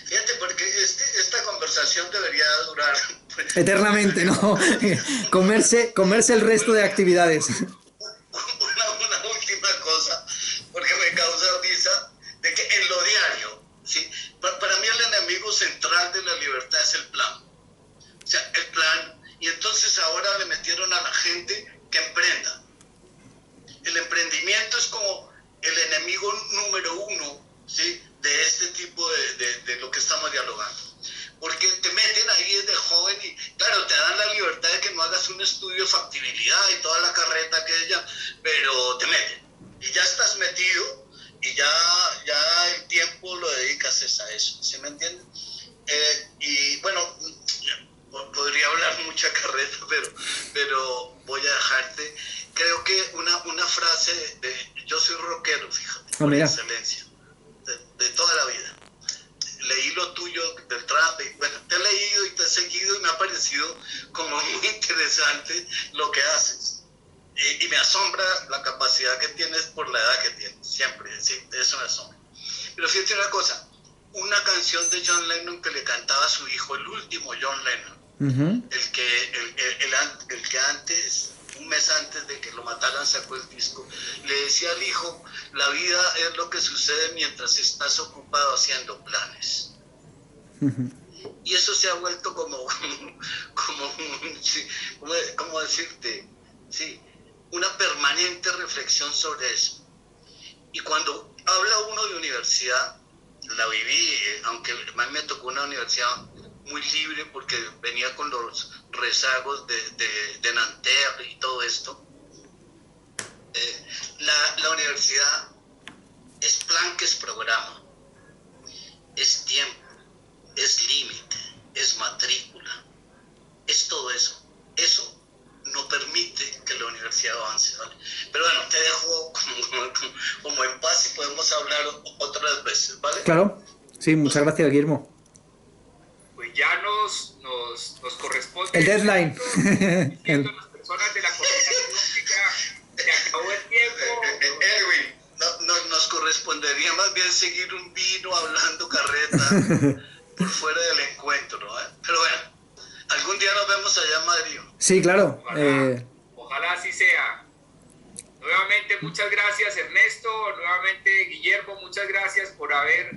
Fíjate, porque esta conversación debería durar eternamente, ¿no? comerse el resto de actividades. Una última cosa, porque me causa risa, de que en lo diario, ¿sí? Para mí el enemigo central de la libertad es el plan. O sea, el plan, y entonces ahora le metieron a la gente que emprenda. El emprendimiento es como el enemigo número uno, ¿sí?, de este tipo de lo que estamos dialogando. Porque te meten ahí desde joven y, claro, te dan la libertad de que no hagas un estudio de factibilidad y toda la carreta aquella, pero te meten. Y ya estás metido y ya el tiempo lo dedicas a eso, ¿sí me entiendes? Y bueno, podría hablar mucha carreta, pero voy a dejarte. Creo que una frase yo soy rockero, fíjate, por excelencia, de toda la vida. Leí lo tuyo del trap, bueno, te he leído y te he seguido y me ha parecido como muy interesante lo que haces. Y me asombra la capacidad que tienes por la edad que tienes, siempre, sí, eso me asombra. Pero fíjate una cosa, una canción de John Lennon que le cantaba a su hijo, el último John Lennon, el que antes, un mes antes de que lo mataran, sacó el disco, le decía al hijo, la vida es lo que sucede mientras estás ocupado haciendo planes. Y eso se ha vuelto como decirte, sí, una permanente reflexión sobre eso. Y cuando habla uno de universidad, la viví, aunque a mí me tocó una universidad muy libre porque venía con los rezagos de Nanterre y todo esto. La universidad es plan que es programa, es tiempo, es límite, es matrícula, es todo eso. Eso no permite que la universidad avance, ¿vale? Pero bueno, te dejo como en paz y podemos hablar otras veces, ¿vale? Claro, sí, muchas gracias, Guillermo. Pues ya nos corresponde el deadline. Diciendo a las personas de la coordinación se acabó el tiempo. Edwin, nos correspondería más bien seguir un vino hablando carreta por fuera del encuentro, ¿no? Pero bueno, algún día nos vemos allá en Madrid. Sí, claro. Ojalá así sea. Nuevamente, muchas gracias, Ernesto. Nuevamente, Guillermo, muchas gracias por haber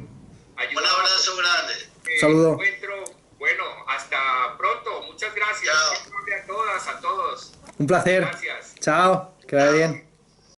ayudado. Un abrazo grande. Saludo. Encuentro. Bueno, hasta pronto. Muchas gracias. A todas, a todos. Un placer. Gracias. Chao. Que vaya bien.